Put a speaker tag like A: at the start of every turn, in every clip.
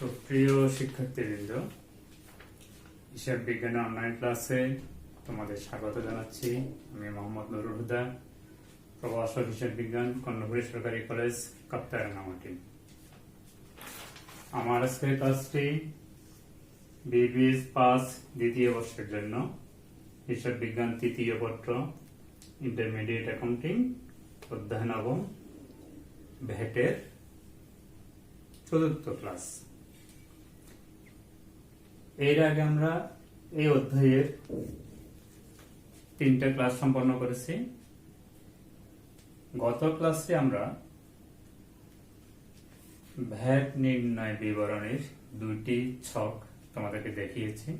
A: সুপ্রিয় শিক্ষার্থীবৃন্দ, হিসাব বিজ্ঞানের অনলাইন ক্লাসে তোমাদের স্বাগত জানাচ্ছি। আমি মোহাম্মদ নুরুল হুদা, প্রভাষক হিসাব বিজ্ঞান, কর্ণফুলী সরকারি কলেজ, কাপ্তাই। আমার আজকের ক্লাসটি বিবিএস পাস দ্বিতীয় বর্ষের জন্য হিসাব বিজ্ঞান তৃতীয় পত্র, ইন্টারমিডিয়েট অ্যাকাউন্টিং, অধ্যায় নবম, ভ্যাটের চতুর্থ ক্লাস। এর আগে আমরা এই অধ্যায়ের 3টা ক্লাস সম্পন্ন করেছি। গত ক্লাসে আমরা ভ্যাট নির্ণয় বিবরণীর 2টি ছক তোমাদেরকে দেখিয়েছি।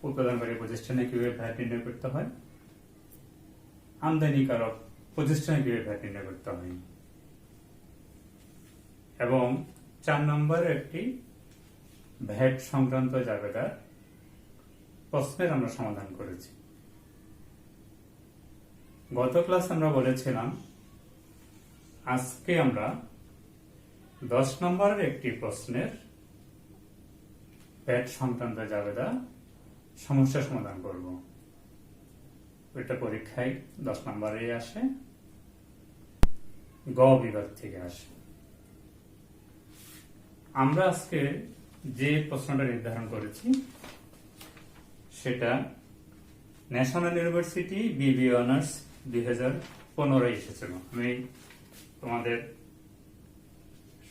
A: উৎপাদনকারী প্রতিষ্ঠানে কিভাবে ভ্যাট নির্ণয় করতে হয়, আমদানিকারক প্রতিষ্ঠানে কিভাবে ভ্যাট নির্ণয় করতে হয়, এবং 4 নম্বরে একটি ভ্যাট সংক্রান্ত জাবেদার প্রশ্নের আমরা সমাধান করেছি। গত ক্লাস আমরা বলেছিলাম আজকে আমরা 10 নম্বরের একটি প্রশ্নের ভ্যাট সংক্রান্ত জাবেদা সমস্যা সমাধান করব। এটা পরীক্ষায় 10 নম্বরে আসে, গ বিভাগ থেকে আসে। আমরা আজকে যে প্রশ্নটা নির্ধারণ করেছি সেটা ন্যাশনাল ইউনিভার্সিটি বিবি অনার্স 2015 এসেছিল। আমি তোমাদের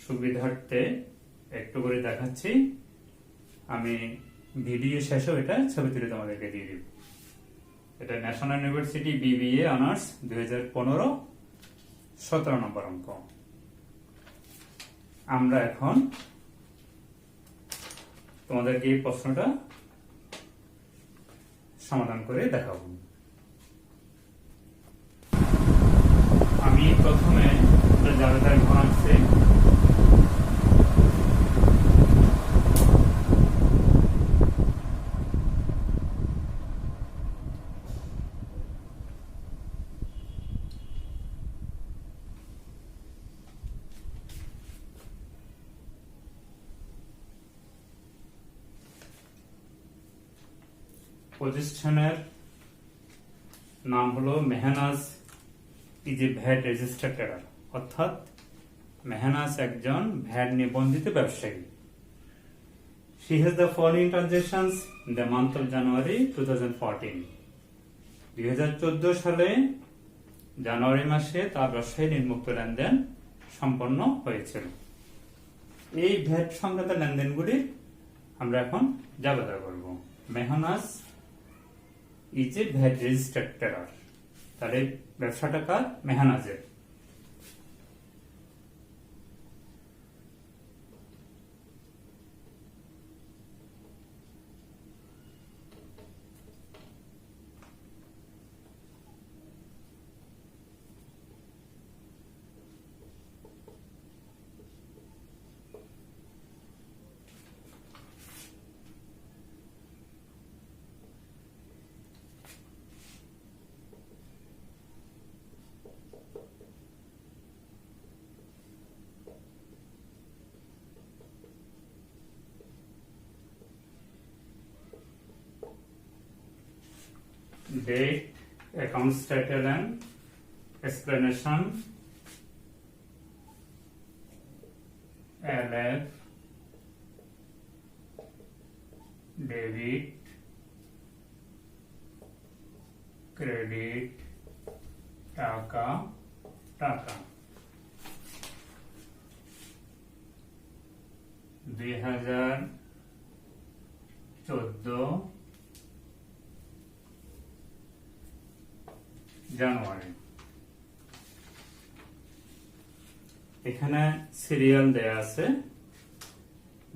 A: সুবিধার্থে একটু করে দেখাচ্ছি, আমি ভিডিও শেষেও এটা ছবি তুলে তোমাদেরকে দিয়ে দিব। এটা ন্যাশনাল ইউনিভার্সিটি বিবিএ অনার্স 2015, 17 নম্বর অঙ্ক। আমরা এখন তোমাদেরকে এই প্রশ্নটা সমাধান করে দেখাবো। আমি প্রথমে জাবেদার ঘনাচ্ছে প্রতিষ্ঠানের নাম হলো Mehnaz is a VAT registered trader, অর্থাৎ মেহনাজ একজন ভ্যাট নিবন্ধিত ব্যবসায়ী। She has the following transactions in the month of January 2014. 2014 সালে জানুয়ারি মাসে তার ব্যবসায়ী নির্মুক্ত লেনদেন সম্পন্ন হয়েছিল। এই ভ্যাট সংক্রান্ত লেনদেনগুলি আমরা এখন জাবেদা করব। Mehnaz is a VAT registered trader, তাহলে ব্যবসাটা কার? মেহনাজের। Date, accounts title and explanation, LF, debit, credit, টাকা, 2014 জানুয়ারি। এখানে সিরিয়াল দেয়া আছে।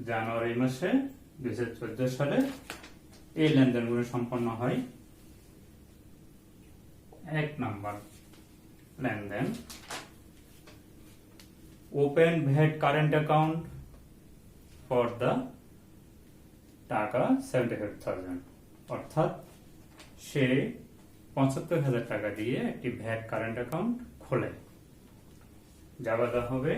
A: জানুয়ারি মাসে 2014 সালে এই লেনদেনগুলো সম্পন্ন হয়। 1 নম্বর লেনদেন, open VAT current account for the টাকা 75,000, অর্থাৎ সে 75,000 টাকা দিয়ে একটি ভ্যাট কারেন্ট অ্যাকাউন্ট খোলে। জাবেদা হবে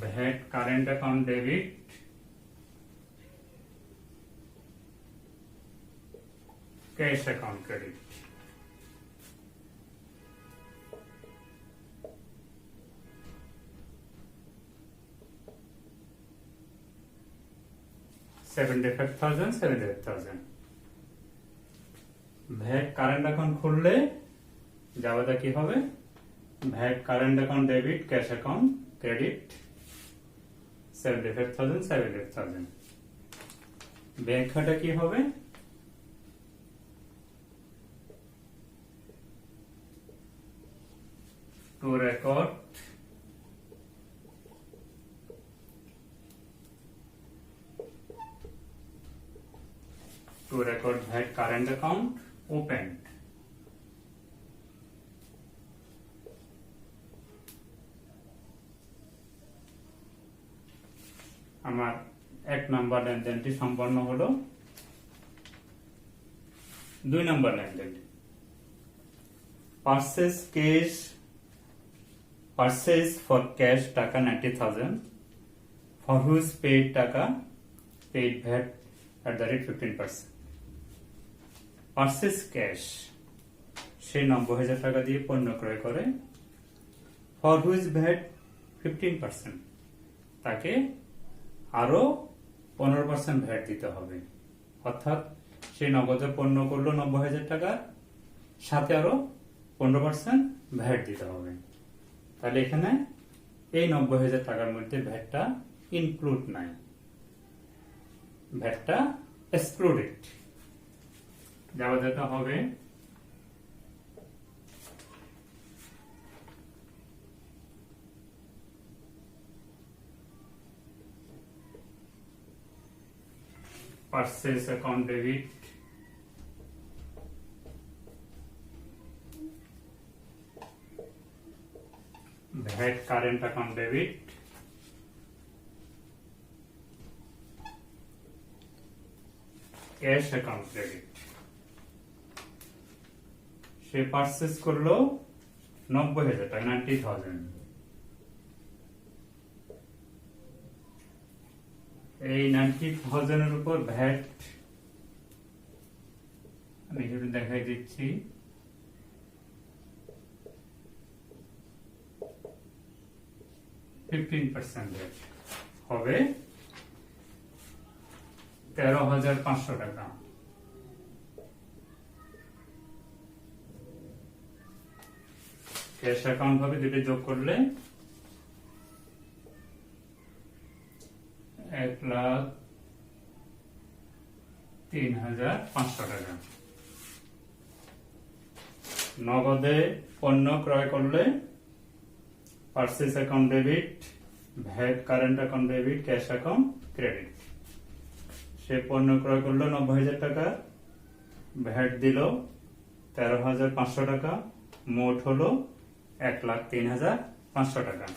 A: VAT current account debit cash account credit. $75,000 VAT current account খুললে যাওয়াটা কি হবে? VAT current account debit cash account credit 75,000 bank খাতা কি হবে? Two record VAT current account opened. আমার 1 নম্বর লেনদেনটি সম্পন্ন হলো। 2 নম্বর লেনদেন purchase for cash taka 90,000 for which paid taka paid VAT at the rate 15%। Purchase cash সে 90,000 টাকা দিয়ে পণ্য ক্রয় করে, ফর হুইচ ভ্যাট 15%, তাকে আরো 15% ভ্যাট দিতে হবে। অর্থাৎ সে নগদে পণ্য করলো 90,000 টাকা, সাথে আরো 15% ভ্যাট দিতে হবে। তাহলে এখানে এই 90,000 টাকার মধ্যে ভ্যাটটা ইনক্লুড নাই, ভ্যাটটা এক্সক্লুডেড। যাওয়া যেটা হবে purchase account debit VAT current account debit cash account credit. সে পারচেজ করলো 90,000 টাকা, 90,000। এই 90,000 এর উপর ভ্যাট আমি এখানে দেখাই দিচ্ছি। ভ্যাট হবে 13,500 টাকা। ক্যাশ অ্যাকাউন্ট হবে, দুটো যোগ করলে 1,03,500 টাকা। নগদে পণ্য ক্রয় করলে purchase account debit VAT current account debit cash account credit. সে পণ্য ক্রয় করলো 90,000 টাকা, ভ্যাট দিল 13,500 টাকা, মোট হলো 1,03,500 টাকা।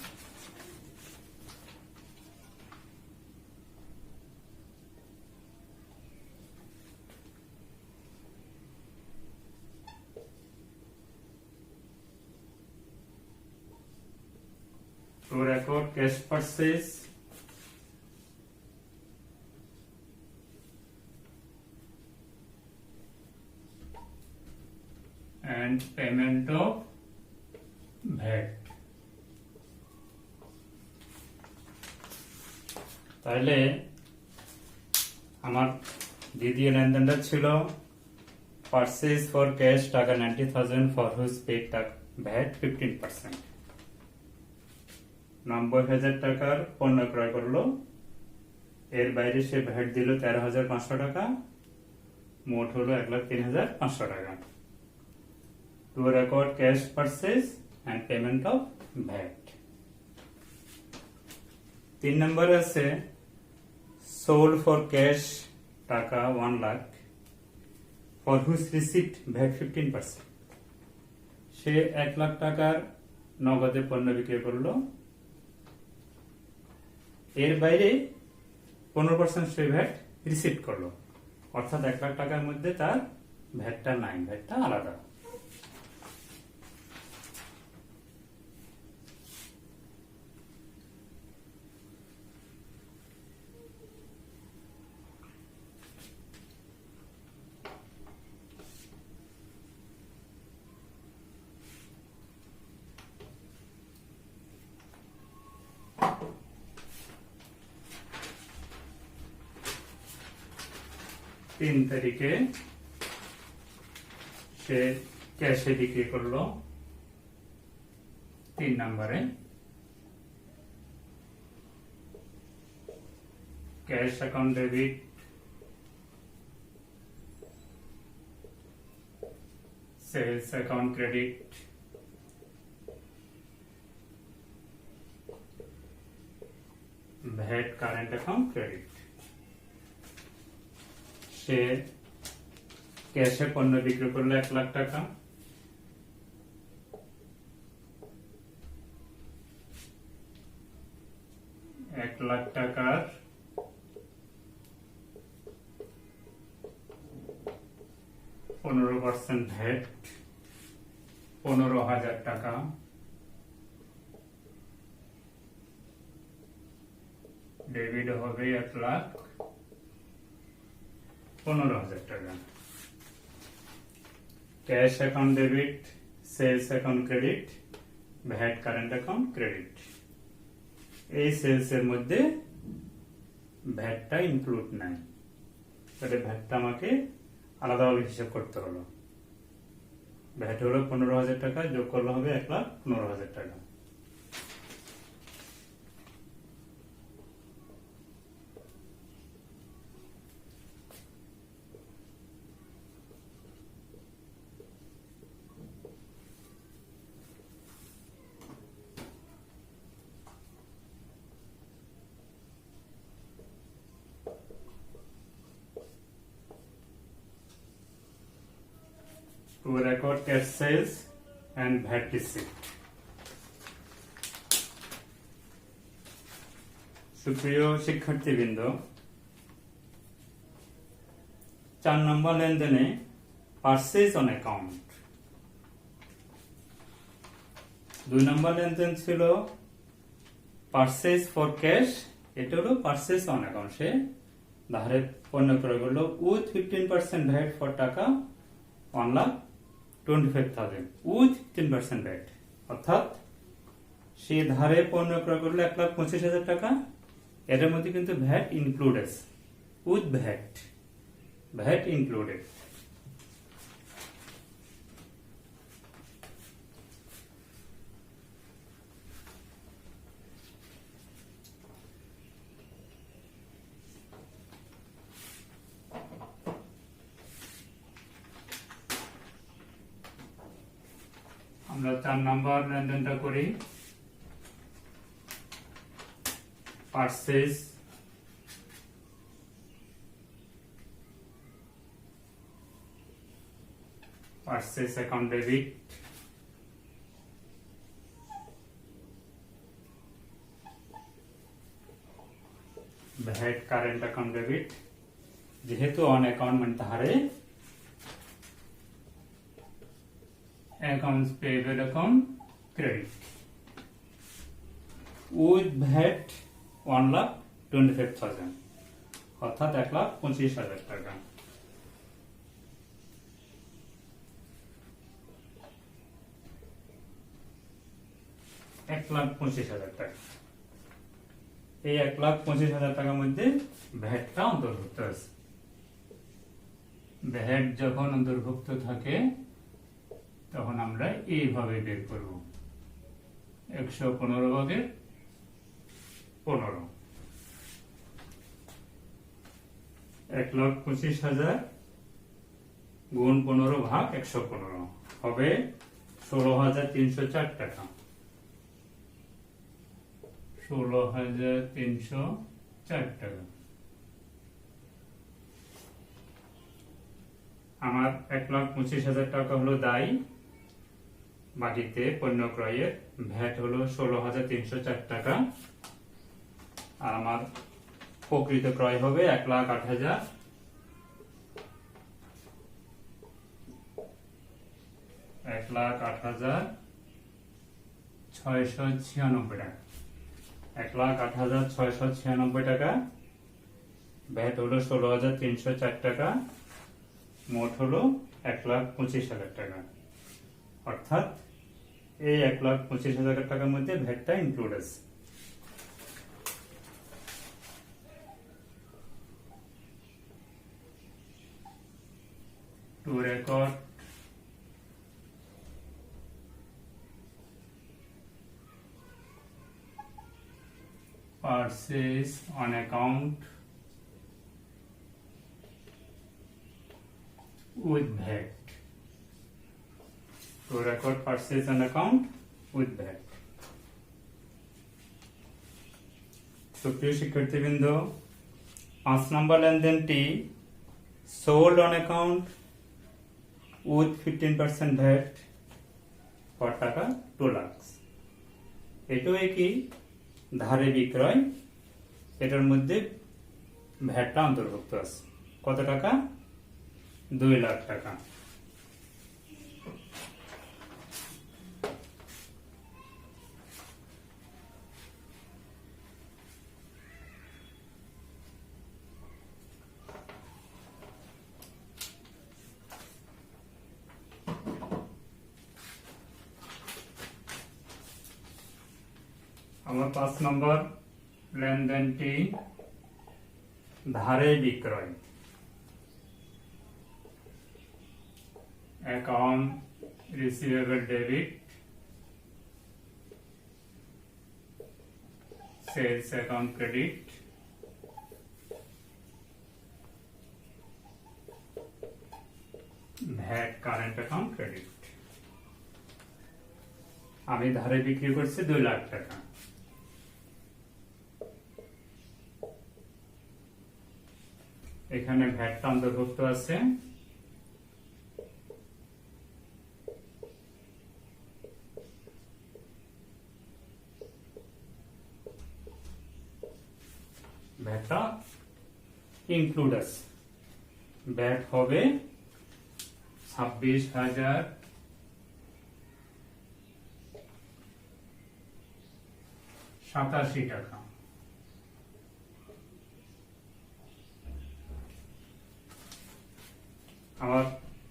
A: To record cash purchase and payment of VAT। তাহলে আমার দ্বিতীয় লেনদেনটা ছিল purchase for cash taka 90,000 for which paid VAT 15%। 90,000 টাকার পণ্য ক্রয় করলো, এর বাইরে সে ভ্যাট দিল 13,500 টাকা, মোট হলো 1,03,500 টাকা। To record cash purchase and payment of VAT. 3 নম্বরে আছে sold for cash taka 1 lakh for which receipt VAT 15%। সে 1 লাখ টাকার নগদে পণ্য বিক্রি করলো, এর বাইরে 15% সে ভ্যাট রিসিভ করলো। অর্থাৎ 1 লাখ টাকার মধ্যে তার ভ্যাটটা নাই, ভ্যাটটা আলাদা। 3 তারিখে সে ক্যাশে বিক্রি করলো 3 নম্বরে cash account debit sales account credit VAT current account credit. সে ক্যাশে পণ্য বিক্রি করলো 1 লাখ টাকা, টাকার 15% ভ্যাট 15,000 টাকা, ডেবিট হবে 1,15,000 টাকা। Cash account debit sales account credit VAT current account credit. এই সেলস এর মধ্যে ভ্যাটটা ইনক্লুড নাই, তাহলে ভ্যাটটা আমাকে আলাদাভাবে হিসাব করতে হলো। ভ্যাট হলো 15,000 টাকা, যোগ করলে হবে 1,15,000 টাকা। To record cash sales and VAT receipt. সুপ্রিয় শিক্ষার্থীবৃন্দ, 4 নম্বর লেনদেনে পারচেজ অন অ্যাকাউন্ট। 2 নম্বর লেনদেন ছিল পারচেজ ফর ক্যাশ, এটা হলো পারচেজ অন অ্যাকাউন্ট। সে ধারে পণ্য ক্রয় করলো উইথ 15% ভ্যাট ফর টাকা 1,25,000 উইথ 15% ভ্যাট, অর্থাৎ সে ধারে পণ্য ক্রয় করলো 1,25,000 টাকা, এর মধ্যে কিন্তু VAT included, with VAT included. আমরা 4 নম্বর লেনদেনটা করি। Purchase account debit VAT current account debit. যেহেতু অন অ্যাকাউন্ট মানে ধারে, accounts payable account credit with VAT 1,25,000 অর্থাৎ 1,25,000 টাকা। এই 1,25,000 টাকার মধ্যে ভ্যাটটা অন্তর্ভুক্ত আছে। ভ্যাট যখন অন্তর্ভুক্ত থাকে তখন আমরা এইভাবে বের করব, 115 ভাগে 15, 1,25,000 গুণ 15 ভাগ 115 হবে 16,304 টাকা। 16,304 টাকা। আমার 1,25,000 টাকা হলো দায়ী, বাকিতে পণ্য ক্রয়ের ভ্যাট হলো 16,304 টাকা, আর আমার প্রকৃত ক্রয় হবে 1,08,000, 1,08,696 টাকা। 1,08,696 টাকা, ভ্যাট হলো 16,304 টাকা, মোট হলো 1,25,000 টাকা। অর্থাৎ এই 1,25,000 টাকার মধ্যে ভ্যাটটা ইনক্লুড আছে। to record purchase on account with VAT. To record purchase on account with VAT. সুপ্রিয় শিক্ষার্থীবৃন্দ, 5 নম্বর লেনদেনটি sold on account with 15% VAT for টাকা 2 লাখ। এটাও একই ধারে বিক্রয়, এটার মধ্যে ভ্যাটটা অন্তর্ভুক্ত আছে। কত টাকা? 2 লাখ টাকা। আমার 5 নম্বর লেনদেনটি ধারে বিক্রয়, account receivable debit, sales account credit, VAT current account credit. আমি ধারে বিক্রি করছি 2 লাখ টাকা। এখানে ভ্যাটটা অন্তর্ভুক্ত আছে। ভ্যাটটা ইনক্লুড আছে। ভ্যাট হবে 26,087 টাকা। আমার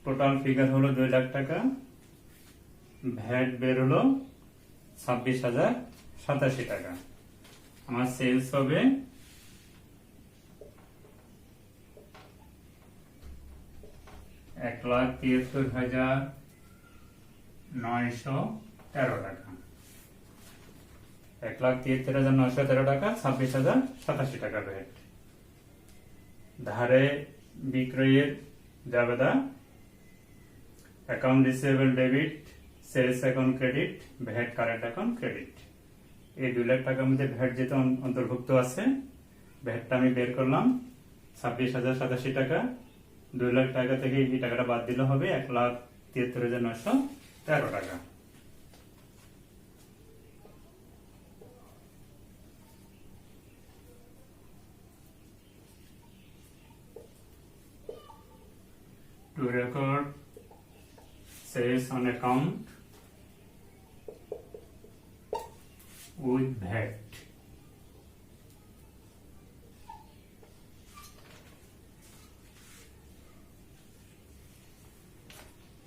A: টোটাল ফিগার হলো 2 লাখ টাকা, ভ্যাট বের হলো 26,087 টাকা। আমার সেলস হবে 1,73,913 টাকা। 1,73,913 টাকা, 26,087 টাকা ভ্যাট। ধারে বিক্রয়ের জাবেদা, account receivable debit, sales account credit, VAT current account credit. এই 2 লাখ টাকার মধ্যে ভ্যাট যেহেতু অন্তর্ভুক্ত আছে, ভ্যাটটা আমি বের করলাম 26,087 টাকা। 2 লাখ টাকা থেকে এই টাকাটা বাদ দিলে হবে 1,73,913 টাকা। To record sales on account with VAT.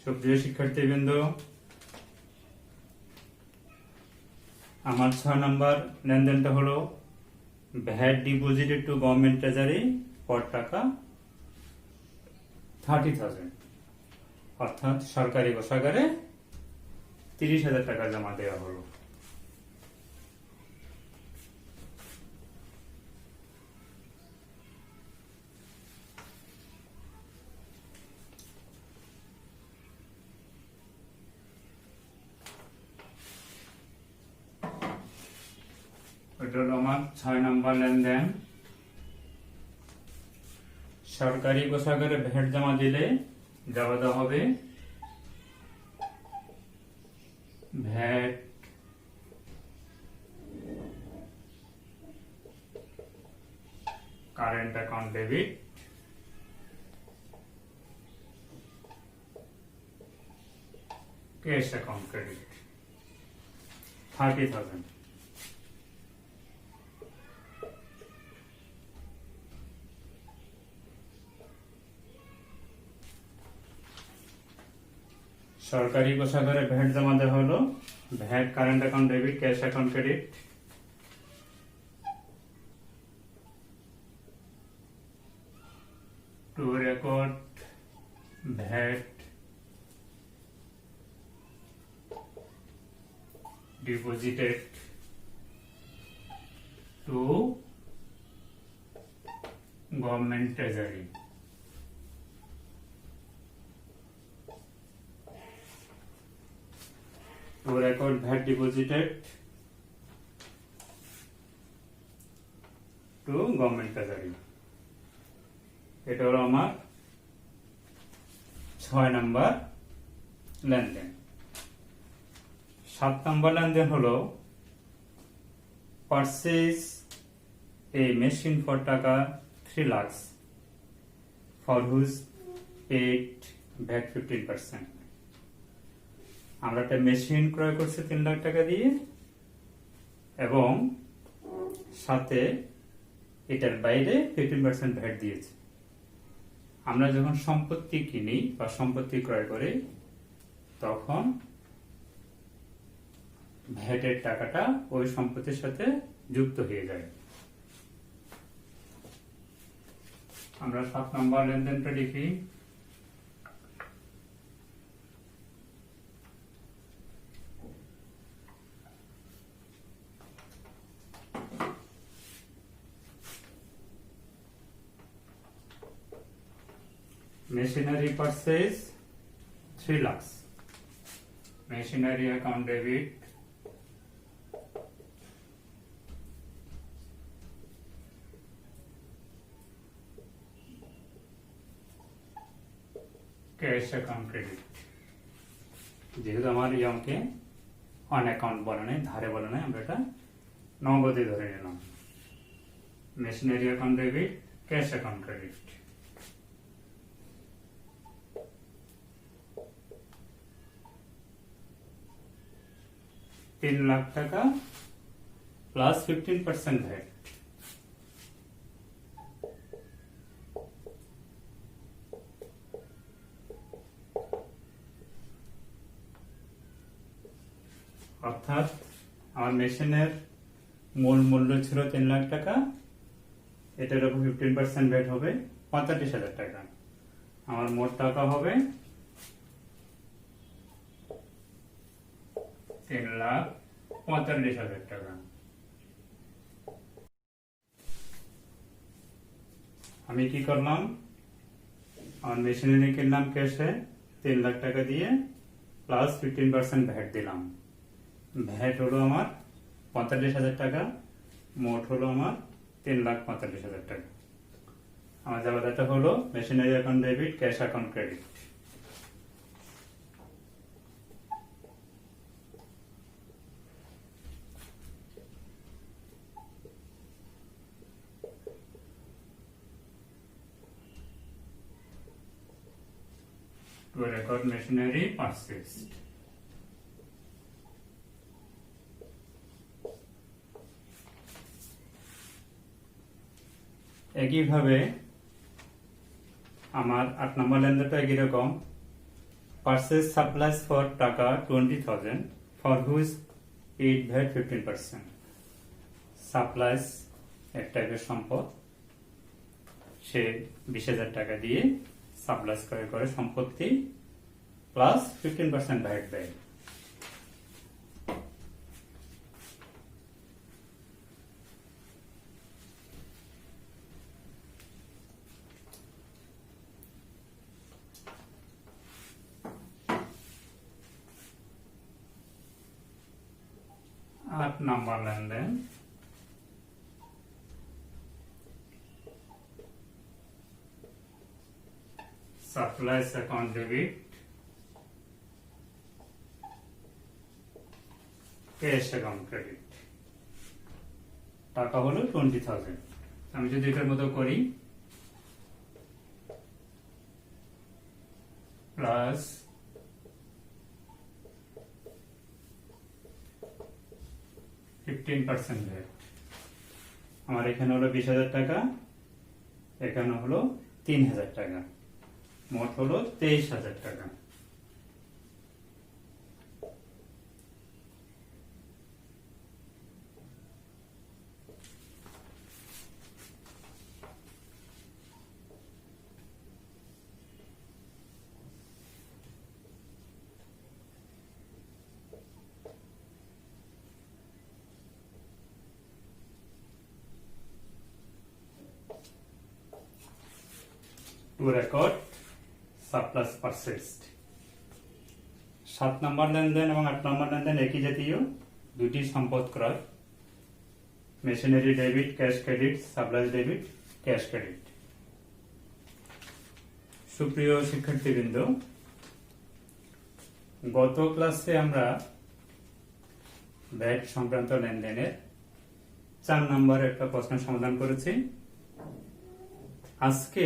A: সুপ্রিয় শিক্ষার্থীবৃন্দ, আমার 6 নম্বর লেনদেনটা হলো VAT deposited to government treasury for টাকা 30,000, অর্থাৎ সরকারি কোষাগারে 30,000 টাকা জমা দেওয়া হলো। এটা হলো আমার 6 নম্বর লেনদেন। সরকারি কোষাগারে ভ্যাট জমা দিলে জাবেদা হবে VAT current account debit, cash account credit 30,000। সরকারি কোষাগারে ভ্যাট জমা দেওয়া হলো VAT current account debit, cash account credit. Two record VAT deposited to government treasury. To record VAT deposited to government treasury. এটা হলো আমার 6 নম্বর লেনদেন। 7 নম্বর লেনদেন হলো purchase A machine for taka 3 lakh for whose paid VAT 15%। আমরা একটা মেশিন ক্রয় করছি 3 লাখ টাকা দিয়ে এবং সাথে এটার বাইরে 15% ভ্যাট দিয়েছে। আমরা যখন সম্পত্তি কিনি বা সম্পত্তি ক্রয় করি তখন ভ্যাটের টাকাটা ওই সম্পত্তির সাথে যুক্ত হয়ে যায়। আমরা 7 নম্বর লেনদেনটা লিখি। Machinery purchase 3 lakhs. Machinery account debit cash account credit। যেহেতু আমার এই অঙ্কে অন অ্যাকাউন্ট বলে নাই, ধারে বলে নাই, আমরা এটা নগদে ধরে নিলাম। Machinery account debit, cash account credit. ₹3 lakh plus 15% VAT. অর্থাৎ আমার মেশিনের মূল মূল্য ছিল 3 লাখ টাকা, এটার উপর 15% ভ্যাট হবে 45,000 টাকা। আমার মোট টাকা হবে 3,45,000 টাকা। আমি কি করলাম, আমার মেশিনারি কিনলাম ক্যাশে 3 লাখ টাকা দিয়ে প্লাস 15% ভ্যাট দিলাম। ভ্যাট হলো আমার 45,000 টাকা, মোট হলো আমার 3,45,000 টাকা। আমার জায়গাটা হলো machinery account debit, cash account credit. To record machinery purchased. একইভাবে আমার 8 নম্বর লেনদেনটা একই রকম। Purchase supplies for taka 20,000 for which paid VAT 15%। Supplies এক টাইপের সম্পদ, সে 20,000 টাকা দিয়ে সাপ্লাইজ করে সম্পত্তি প্লাস 15% ভ্যাট দেয়। আট নাম্বার লেনদেন supplies account debit, cash account credit. টাকা হলো 20,000। আমি যদি এটার মতো করি প্লাস 15% ভ্যাট। আমার এখানে হলো 20,000 টাকা, এখানে হলো 3,000 টাকা, মোট হলো 23,000 টাকা। To record surplus purchased. 7 নম্বর লেনদেন এবং 8 নম্বর লেনদেন একই জাতীয়, দুটি সম্পদ ক্রয়, machinery debit, cash credit, supplies debit, cash credit. সুপ্রিয় শিক্ষার্থীবৃন্দ, গত ক্লাসে আমরা ভ্যাট সংক্রান্ত লেনদেনের 4 নম্বরের একটা প্রশ্ন সমাধান করেছি। আজকে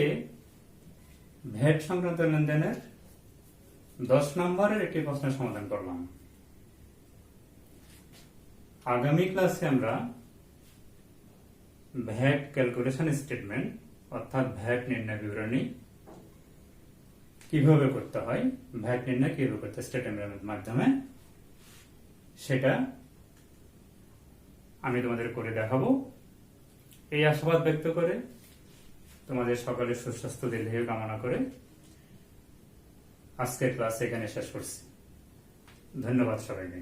A: ভ্যাট সংক্রান্ত লেনদেনের 10 নম্বরের একটি প্রশ্নের সমাধান করলাম। আগামী ক্লাসে আমরা ভ্যাট ক্যালকুলেশন স্টেটমেন্ট অর্থাৎ ভ্যাট নির্ণয় বিবরণী কিভাবে করতে হয়, ভ্যাট নির্ণয় কিভাবে করতে স্টেটমেন্টের মাধ্যমে, সেটা আমি তোমাদের করে দেখাবো। এই আশাবাদ ব্যক্ত করে তোমাদের সকলের সুস্বাস্থ্য দীর্ঘায়ু কামনা করে আজকের ক্লাস এখানে শেষ করছি। ধন্যবাদ সবাইকে।